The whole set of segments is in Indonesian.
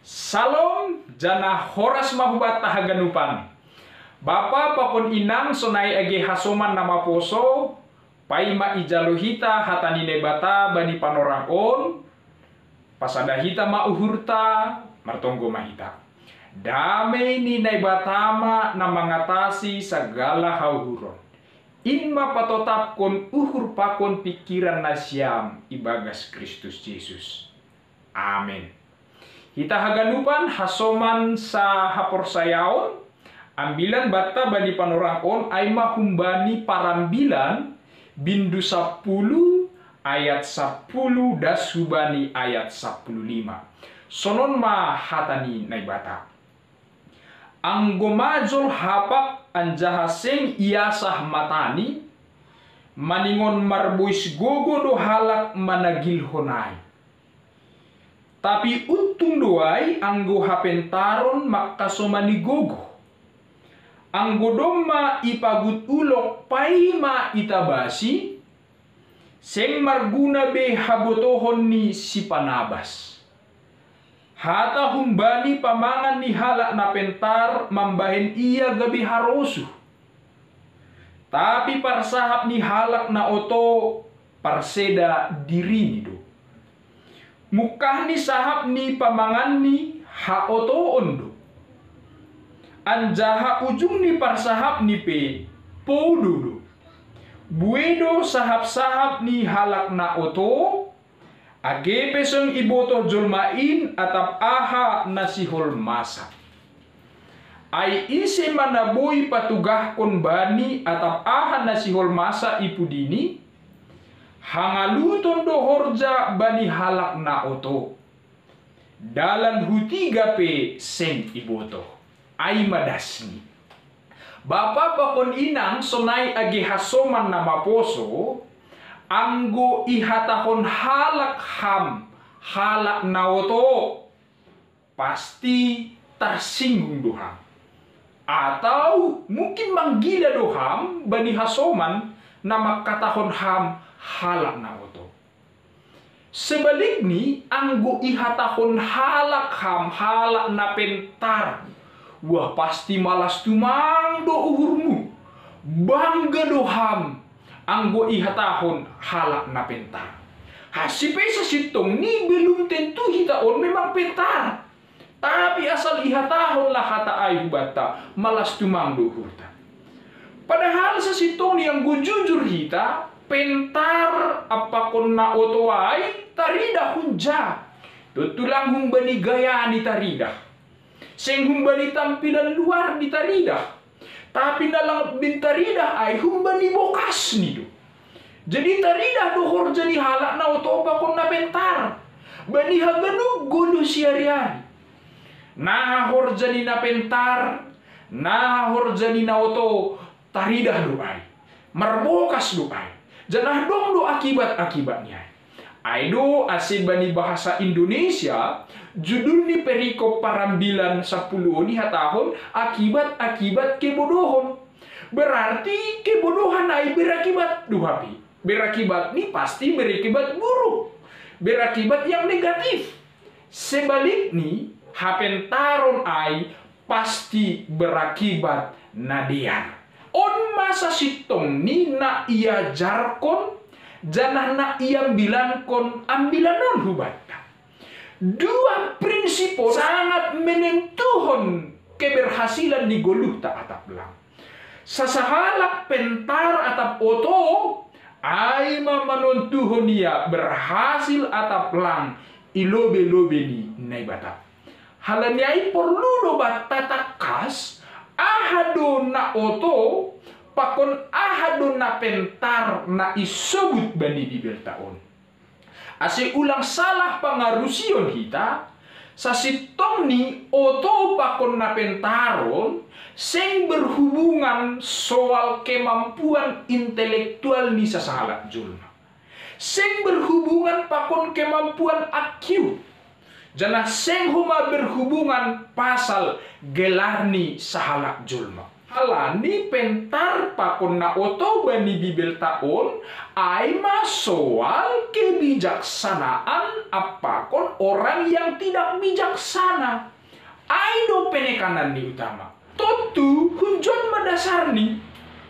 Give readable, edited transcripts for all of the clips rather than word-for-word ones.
Salom jana horas mahubat tahaganupan. Bapa pakon inang sonai age hasoman nama poso paima ijaluhita hatani nebata bani panorang on pasada hita mauhurta martonggo mahita. Damai ni nebatama na mengatasi segala hauhuron. Inma patotap kon uhur pakon pikiran nasyam ibagas Kristus Yesus. Amin. Hita haganupan hasoman sa haporsayaon ambilan bata bani panorang on aima humbani parambilan bindu 10 ayat 10 das hubani ayat 15. Sonon ma hatani naibata. Anggomajol hapak anjahaseng iasah matani maningon marbois gogo do halak managil honai. Tapi untung doai anggo hapentaron makasomani gogo. Anggo domma ipagut ulok paima itabasi seng marguna be habotohon ni si panabas. Hata humbani pamangan ni halak na pentar mambahin iya gabi harosu. Tapi parsahap ni halak na oto parseda diri ni do. Mukah ni sahap ni pamangan ni ha oto ondo. Anjaha ujung ni parsahap ni pe podo. Buedo sahap-sahap ni halak na oto. Age pesong iboto jolmain atap aha nasihol masa. Ay isi manaboy patugah kon bani atap aha nasihol masa ipudini. Hangaluton do horja bani halak na oto. Dalam hutiga pe seng iboto. Ay madasni. Bapa pakon inang sonai age hasoman na maposo. Anggo ihatahon halak ham halak naoto pasti tersinggung doham atau mungkin manggila doham bani hasoman nama katahon ham halak naoto. Sebaliknya anggo ihatahon halak ham halak napentar wah pasti malas tumang do uhurmu bangga doham. Anggo ihatahon halak na pentar. Hasipe sa sitong ni belum tentu hitaon memang pentar. Tapi asal ihatahon lah kata ayu bata malas tumang duhurta. Padahal sa sitong ni yang jujur hita pentar apakon na otoai tarida hunja. Tutulang humbani gaya ni tarida. Seng humbani tampilan luar di tarida. Tapi nalang bintarida ay humbani bokas nido. Jadi tarida do horja ni halak na oto pakon na pentar. Bani haganu godo siari-ari. Na horja ni na pentar, na horja ni na oto tarida do ay. Marbokas do ay. Janah dong do akibat-akibatnya. Aido asin bani bahasa Indonesia judul ni perikop parambilan 10 ni hatahon akibat-akibat kebodohan. Berarti kebodohan ay berakibat duhapi. Berakibat ni pasti berakibat buruk. Berakibat yang negatif. Sebalik ni hapentaron ay pasti berakibat nadian. On masa sitong ni na ia jarkon janah na ia bilankon ambilanon hubata. Dua prinsipo sangat menentuhon keberhasilan di goluh tak atap lang. Sasahalak pentar atap oto ay mamanontuhon ia berhasil atap lang ilobe-lobe ni naibata. Halanyai perlu do batatakas ahado na oto pakon ahado na pentar na isobut bani bibel taon. Ase ulang salah pangarusion hita sa sitong ni oto pakon na pentaron seng berhubungan soal kemampuan intelektual ni sasahalak julma. Seng berhubungan pakon kemampuan IQ. Janah seng huma berhubungan pasal gelar ni sahalak julma. Halani pentar pakon na oto bani bibel taon aima soal kebijaksanaan apakon orang yang tidak bijaksana. Aido penekanan ni utama. Tentu hunjon madasar ni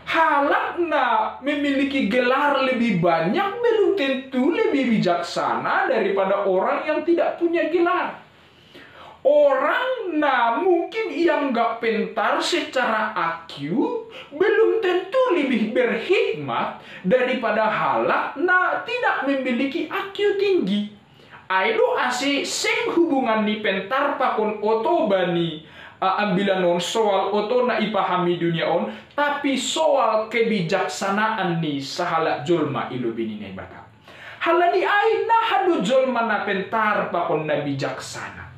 halak na memiliki gelar lebih banyak belum tentu lebih bijaksana daripada orang yang tidak punya gelar. Orang na mungkin yang nggak pintar secara IQ belum tentu lebih berhikmat daripada halak na tidak memiliki IQ tinggi. Aido ase seng hubungan ni pentar pakon oto bani ambilan on soal oto na ipahami dunia on, tapi soal kebijaksanaan ni sahala jolma ilubini na ibata. Halani ay na hado jolma na pentar pakon na bijaksana.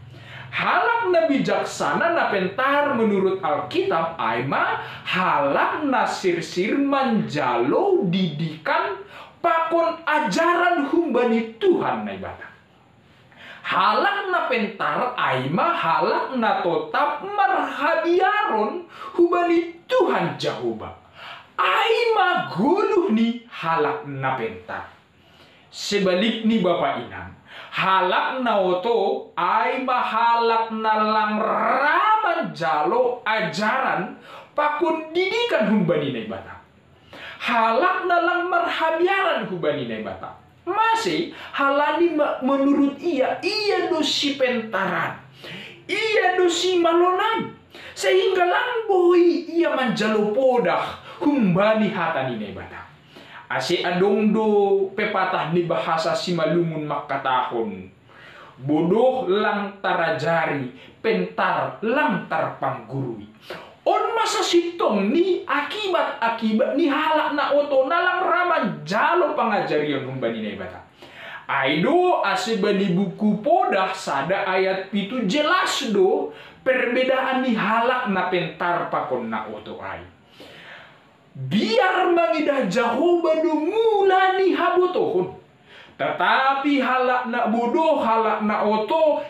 Halak na bijaksana na pentar menurut Alkitab aima halak na sirsir manjalo didikan pakon ajaran humbani Tuhan na ibata. Halak na pentar aima halak na tetap marhabiaron hubani Tuhan Jehovah. Aima guluh ni halak na pentar. Sebalik ni Bapak Inang, halak na oto aima halak na lang raman jalo ajaran pakun didikan humbani na ibata. Halak na lang marhabiaran humbani na ibata. Masih halani menurut ia dosi pentaran, ia dosi malonan, sehingga lamboi ia manjalo podah humbani hatani nebata. Ase adong do pepatah ni bahasa Simalungun makatahon, bodoh lang tarajari, pentar lang tarpanggurui. On masa sitong ni akibat ni halak na oto nalang raman jalo pangajarian humbani na ibata. Aido ase bani buku podah sada ayat pitu jelas do perbedaan ni halak na pentar pakon na oto ay. Biar mangidah Jehovah do mula ni habotohon. Tetapi halak na bodoh halak na oto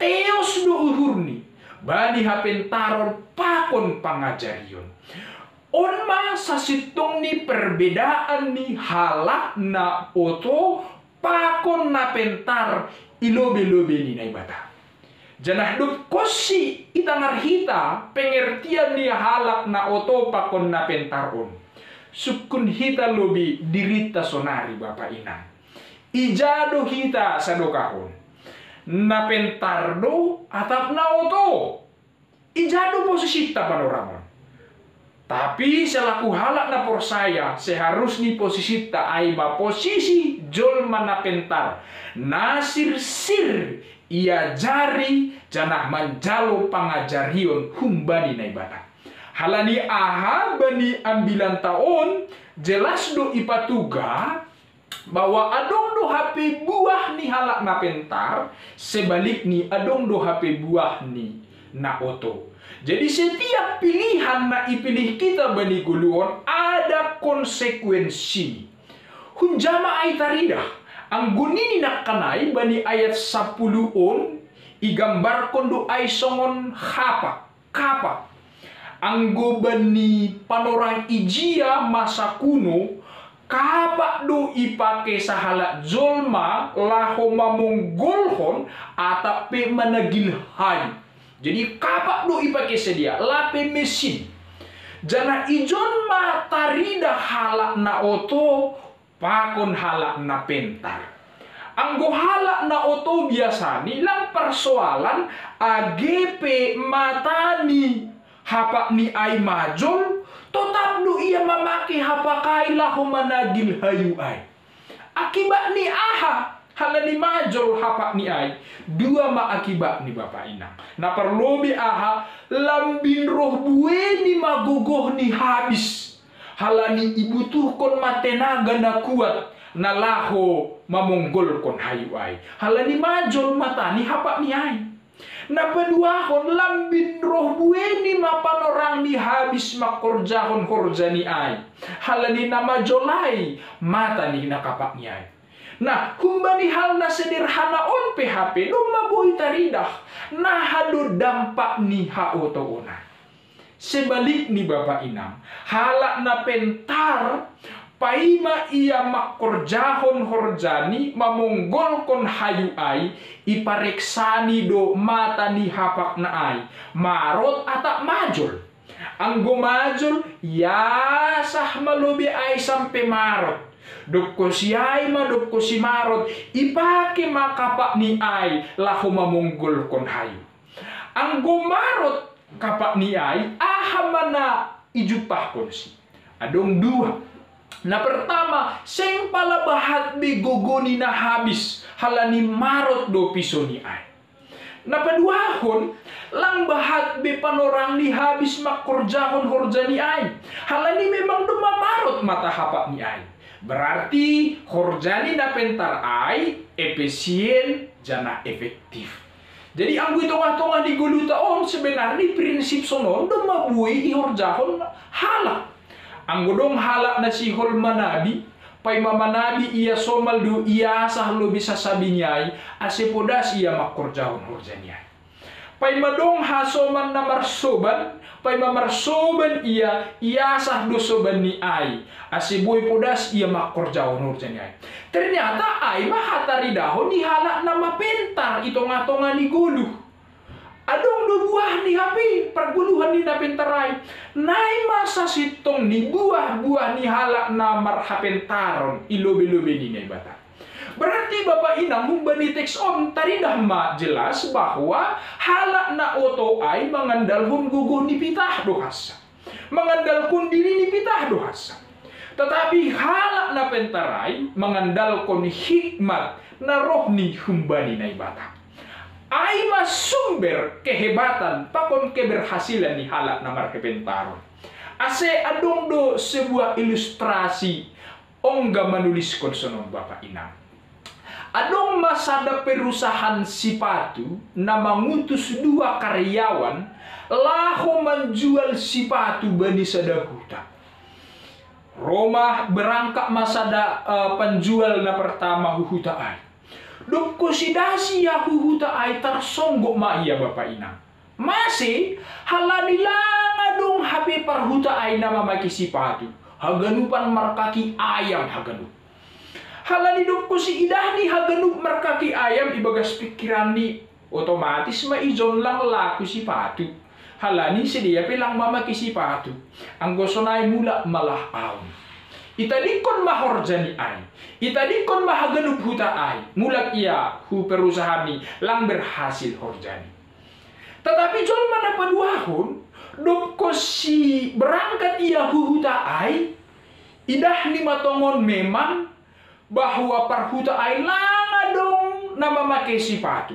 teos do uhurni. Bani hapentaron pakon pangajarion. On masa sitong ni perbedaan ni halak na oto pakon na pentar ilobe-lobe ni na ibata. Janah duk kosi itangarhita pengertian ni halak na oto pakon na pentaron. Sukun hita lobi dirita sonari Bapak Inang. Ijado hita sadokahon. Na pentardo atap na oto. Ijado posisi panoramon. Tapi selaku halak na porsaya seharusnya posisi ta aima posisi jolma na pentar. Nasir sir ia jari janah manjalo pangajarion humbani na ibata. Halani aha bani ambilan taon jelas do ipatuga bahwa adong do HP buah ni halak na pentar, sebalik ni adong do HP buah ni na oto. Jadi setiap pilihan na ipilih kita bani guluon ada konsekuensi. Hunjama ay taridah, ang gunini nakanay bani ayat 10 on, igambar kondo ay songon kapak. Ang bani panorang ijia masa kuno, kapak do ipake sahala jolma laho mamonggolhon atape managilhay. Jadi kapak do ipake sedia lape mesin. Jana ijon matarida halak na oto pakon halak na pentar. Anggo halak na oto biasa nilang persoalan AGP matani hapak ni ay majol, tetap do ia mamaki hapakai laho managil hayu ay. Akibat ni aha halani majol hapak ni ay, dua maakibat ni Bapak Inang. Na perlobi aha lambin roh bueni magogoh ni habis. Halani ibutuh kon matenaga na kuat na laho mamonggol kon hayu ay. Halani majol matani hapak ni ay. Na paduahon lambin roh bueni mapanorang ni habis makorjahon korja ni ay. Halani na majolay mata ni nakapak ni ay. Nah, humbani hal na sederhana on PHP do maboy taridah nah hado dampak ni haoto ona. sebalik ni Bapak Inang, halak na pentar, paima ia makorjahon horjani, mamonggolkon hayu ay, ipareksani do mata ni hapak na ay, marot atak majol. Ang gumajol, yasah malubi ay sampai marot. Dukko si ay dukko si marot, ipake makapak ni ay, lahu mamonggolkon hayu. Ang gumarot kapak ni ay ahamana ijupah konsi. Adong dua. Na pertama, seng pala bahat bigogoni na habis halani marot do piso ni ay. Na paduahon, lang bahat be panorang ni habis makorjahon horja ni ay. Halani memang dumamarot mata hapak ni ay. Berarti horjani na pentar ay efisien jana efektif. Jadi anggo tongah-tongah di gulutaon sebenarnya prinsip sono do mabui ihorjahon halak. Anggo dong halak na si hol manabi, pay mamanabi iya somal do iya sah lo bisa sabinyai, ase podas iya makorjahon horjaniai. Pay madong hasoman na marsoban, pay mamarsoban iya sah do soban ni ay, ase boy podas iya makorjahon horjaniai. Ternyata ay mahatari dahon di halak nama pentar itonga-tonga ni guluh. Adong do buah ni hapi perguluhan ni napentarai. Nai masa sitong ni buah-buah ni halak na marhapentaron ilobe-lobe ni bata. Berarti Bapak Inang humbani teks on tadi dah ma jelas bahwa halak na oto ay mengandalkan guguh ni pitah dohasa. Mengandalkan diri ni pitah dohasa. Tetapi halak na pentarai mengandalkan hikmat na roh ni humbani na ibata. Ai mas sumber kehebatan pakon keberhasilan ni halak na markepentaron. Ase adong do sebuah ilustrasi ongga menulis konsonon Bapak Inang. Adong masada perusahaan sipatu na mengutus dua karyawan lahu menjual sipatu bani sadahuta. Roma berangkat masada penjual na pertama huhuta ay. Dukko sidasi ya huhuta ay tersonggok ma iya Bapak Inang. Masih halanilang adong hape parhuta ay na mamaki sipatu. Haganupan markaki ayam haganup. Halani dukko si idah ni haganup markaki ayam ibagas pikiran ni otomatis maizon lang laku sipatu. Halani sedia pilang mamaki sipatu. Ang gosonay mula malah aun. Itadikon mahorjani ay. Itadikon mahaganup huta ay. Mulak ia hu perusahaan ni lang berhasil horjani. Tetapi jol mana paduahon, dukko si berangkat ia hu huta ay. Idah ni matongon memang bahwa parhuta ay lang adong na mamaki sipatu.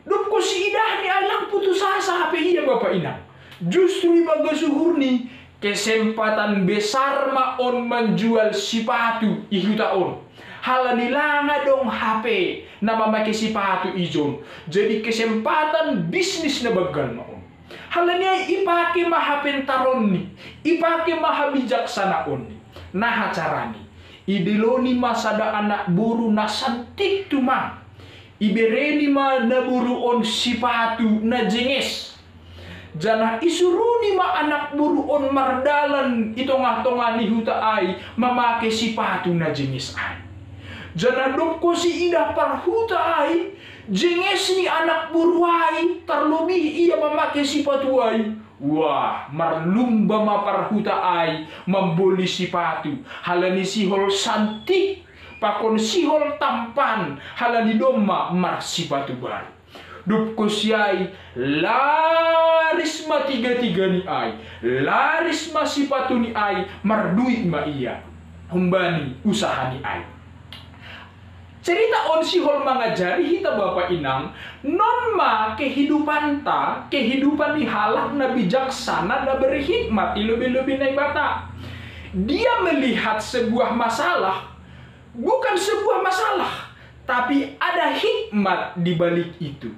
Dukko si idah ni alang putus asa hape iya Bapak Inang. Justru ibaga suhur ni kesempatan besar maon menjual sipatu ihutaon. Halanilanga dong HP na mamaki sipatu ijon. Jadi kesempatan bisnis na bagal maon. Halania ipake mahapentaron ni. Ipake mahabijaksanaon ni. Nah carani. Idiloni masada anak buru na santik tumang. Ibereni ma naburu on sipatu na jenges. Jana isuruni ma anak buru on mardalan itongah-tongah ni huta ay mamake sipatu na jenges ay. Jana dukko si idah parhuta ay jenges ni anak buru ay terlebih ia mamake sipatu ay. Wah, marlumba ma parhuta ay memboli sipatu. Halani sihol santik pakon sihol tampan halani domma marsipatu baru. Dupko siai laris ma tiga-tiga ni ay. Laris ma sipatu ni ay marduit ma iya. Humbani usaha ni ay. Cerita on sihol mangajari hita Bapak Inang non ma kehidupan ta kehidupan ni halak na bijaksana na berhikmat ilubi-lubi na ibata. Dia melihat sebuah masalah bukan sebuah masalah, tapi ada hikmat di balik itu.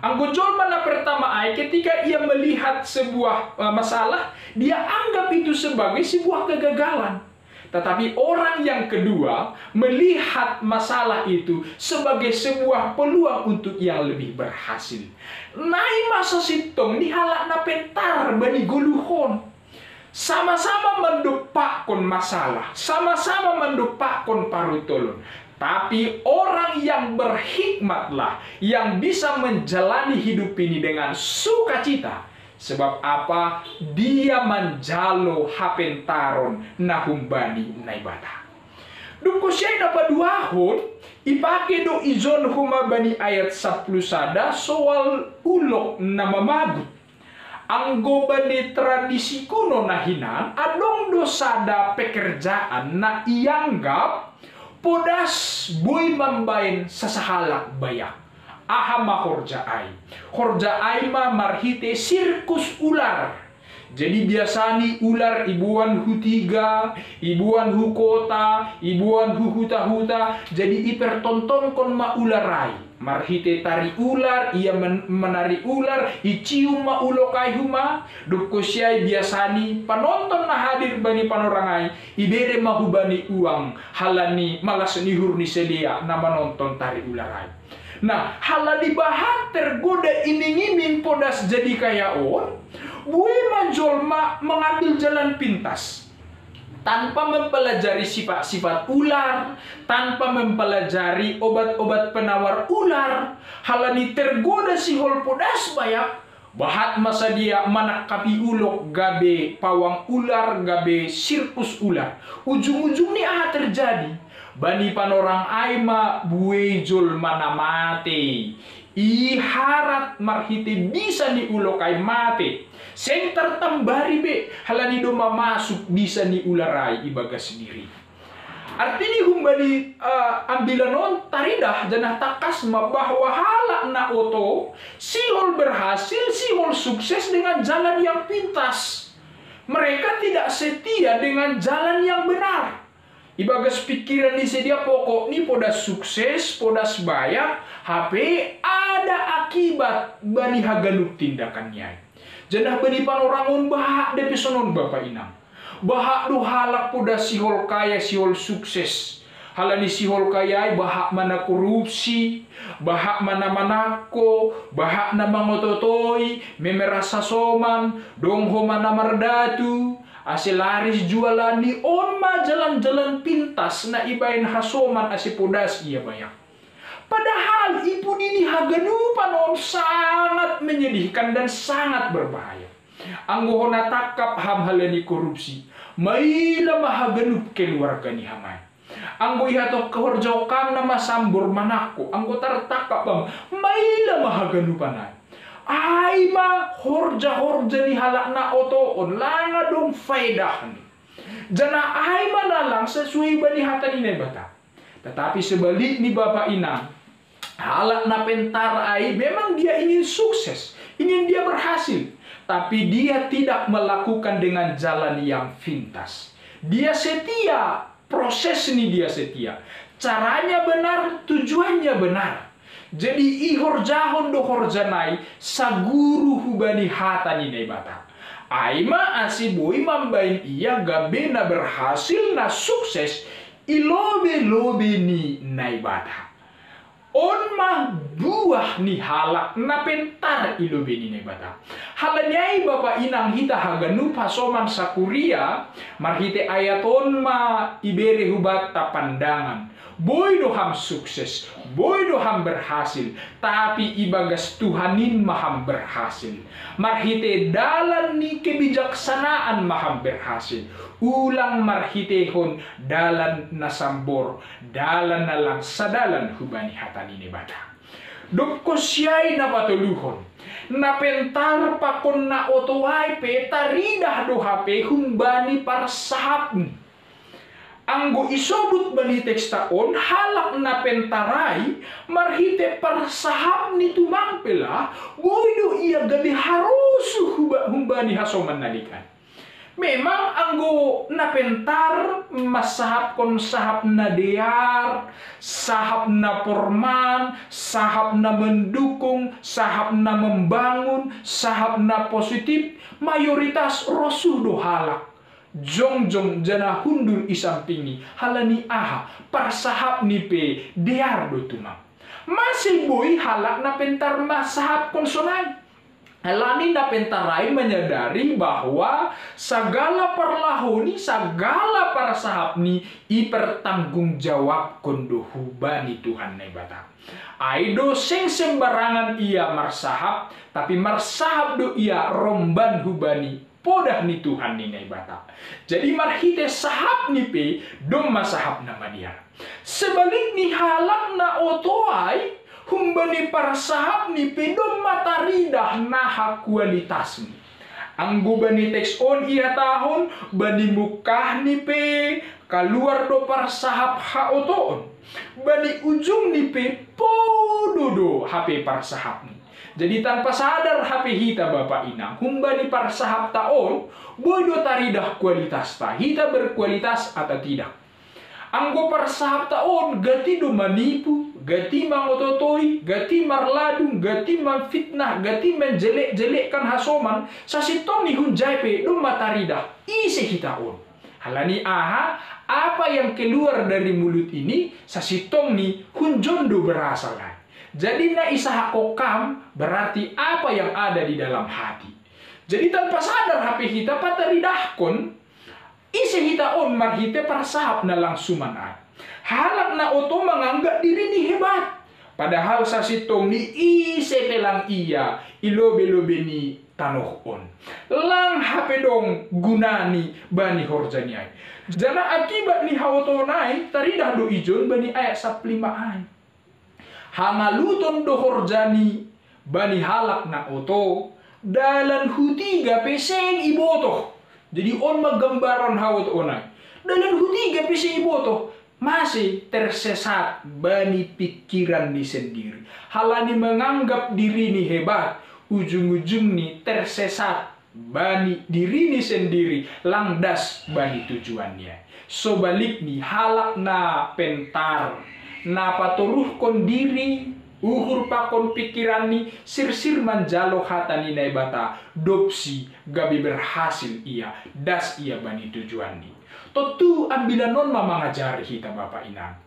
Anggojol mana pertama ay ketika ia melihat sebuah masalah, dia anggap itu sebagai sebuah kegagalan. Tetapi orang yang kedua melihat masalah itu sebagai sebuah peluang untuk yang lebih berhasil. Nai masa sitong ni halak na pentar bani goluhon. Sama-sama mendupakkan masalah, sama-sama mendupakkan parutolon. Tapi orang yang berhikmatlah yang bisa menjalani hidup ini dengan sukacita. Sebab apa? Dia menjalo hapentaron nahumbani naibata. Duko siya dapat duahon, ipake do izon humabani ayat 10 sada soal ulok na mamagut. Ang gobani tradisi kuno na hinan, adong do sada pekerjaan na ianggap podas boy mambain sa sahalak bayak. Ahama horjaay. Horjaay ma marhite sirkus ular. Jadi biasanya ular ibuan hu 3, ibuan hu kota, ibuan hu huta-huta. Jadi ipertonton kon ma ularay. Marhite tari ular, ia menari ular, icium ma ulokai huma. Dukko siya'y biasani panonton na hadir bani panorangai, ibere mahubani uang, halani malas nihur ni sedia na menonton tari ularai. Nah, hala dibahat tergoda iming-iming podas jadi kaya on, buih majolma mengambil jalan pintas. Tanpa mempelajari sifat-sifat ular, tanpa mempelajari obat-obat penawar ular, halani tergoda si hol podas bayak, bahat masa dia manakapi ulok gabe pawang ular, gabe sirkus ular. Ujung-ujung ni terjadi. Bani panorang aima buejol manamate. Iharat marhite bisa ni ulokai mate. Seng tertambari be halani do masuk bisa ni ularai ibaga sendiri. Artinya humbani ambilanon taridah janah takas bahwa halak na oto sihol berhasil, sihol sukses dengan jalan yang pintas. Mereka tidak setia dengan jalan yang benar. Ibagas pikiran di sedia pokok ni podas sukses, podas bayak, HP ada akibat bani haganuk tindakannya. Janah bani panorangon bahak depesonon bapak inang. Bahak do halak podas sihol kaya, sihol sukses. Halani sihol kaya bahak mana korupsi, bahak mana manako, bahak na mangototoi, memerasa soman, dongho mana mardatu. Asilaris jualan di onma jalan-jalan pintas na ibain hasoman asipodas ia banyak. Padahal ibu ini haganupan on sangat menyedihkan dan sangat berbahaya. Anggo na takap ham halani korupsi, maila mahaganup keluarga ni hamay. Anggo ihato kahorjaukan na masambur manako, anggo tartakap bang, maila mahaganupan ay. Ay ma horja-horja ni halak na oto on langa dong faedah ni. Jana ay ma nalang sesuai bani hata ni bata. Tetapi sebalik ni bapak inang, halak na pentar ay memang dia ingin sukses, ingin dia berhasil, tapi dia tidak melakukan dengan jalan yang pintas. Dia setia, proses ini dia setia. Caranya benar, tujuannya benar. Jadi ihor jahon do horjanai saguru hubani hata ni nebata. Aima asibui mambain ia gabena berhasil na sukses ilobe-lobe ni naibata. On mah buah ni halak na pentar ilobe ni naibata. Halanyai bapak inang hita haganu pasoman sakuria marhite ayaton ma ibere hubata pandangan. Boy doham sukses, boy doham berhasil, tapi ibagas Tuhanin maham berhasil. Marhite dalan ni kebijaksanaan maham berhasil. Ulang marhitehon dalan nasambor, dalan nalang sadalan hubani hatani nebata. Dukko siyay na patuluhon, na pentar pakon na otoay pe taridah dohape humbani para sahapn. Anggo isobut bani tekstaon halak na pentaray marhite parsahap ni tumangpela boydo iya gabi harusu humbani hasoman nalikan. Memang anggo na pentar masahap kon sahap na dear, sahap na porman, sahap na mendukung, sahap na membangun, sahap na positif, mayoritas rosuh do halak. Jongjong jana hundur isampingi halani aha parsahap ni pe dear do tumang. Masih boy halak na pentar masahap konsonai. Halani na pentarai menyadari bahwa segala perlahuni, segala parsahap ni ipertanggung jawab kondo hubani Tuhan nebata. Aido sing sembarangan ia marsahap, tapi marsahap do ia romban hubani podah ni Tuhan ni nebata. Jadi marhite sahap ni pe dom masahap nama dia. Sebalik ni halak na otoai humbani para sahab ni pedom mataridah naha kualitas ni. Anggo bani teks on ia tahun bani mukah ni pe keluar do para sahab ha otoon. Bani ujung ni pe pododo HP para sahab ni. Jadi tanpa sadar HP hita bapak inang humbani para sahab taon bodo taridah kualitas ta hita berkualitas atau tidak. Anggo para sahab taon gati do manipu, gati mangototoi, gati marladung, gati manfitnah, gati menjelek-jelekkan hasoman, sasitong ni hunjaipe do mataridah isi hitaon. Halani aha, apa yang keluar dari mulut ini sasitong ni hunjondo berasal. Jadi na isaha kokam berarti apa yang ada di dalam hati. Jadi tanpa sadar HP kita pataridahkon isi hitaon marhite para sahab na langsuman ay. Halak na oto menganggap diri ni hebat. Padahal sasitong ni isi pelang iya ilobe-lobe ni tanohon. Lang hapedong gunani bani horjani ay. Jana akibat ni haotonay taridah do ijon bani ayat 15 ay. Hangaluton do horjani bani halak na oto dalan hutiga peseng iboto. Jadi on maggambaran hawat onay. Dalam hutiga pisi iboto masih tersesat bani pikiran ni sendiri. Halani menganggap diri ni hebat, ujung-ujung ni tersesat bani diri ni sendiri, langdas bani tujuannya. So balik ni halak na pentar, na paturuh kon diri, uhur pakon pikiran ni sir-sir manjalo hata ni naibata dopsi gabi berhasil ia das ia bani tujuan ni. Totu ambilanon mamangajari hita bapak inang.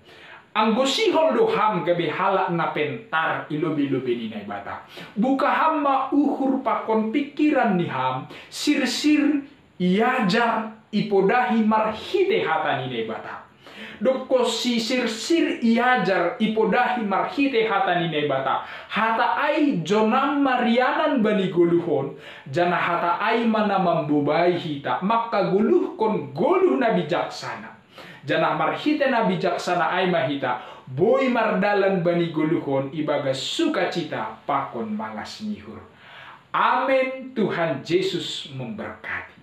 Anggo sihol doham gabi halak na pentar ilobi-lobi ni naibata. Buka hama uhur pakon pikiran ni ham sir-sir iajar ipodahi marhite hata ni naibata. Doko si sir-sir iajar ipodahi marhite hata ni nebata. Hata ai jonam marianan bani goluhon. Jana hata ai mana membubai hita. Maka goluh kon goluh na bijaksana. Jana marhite na bijaksana ai mahita. Boy mardalan bani goluhon ibaga sukacita pakon malas nyihur. Amin. Tuhan Yesus memberkati.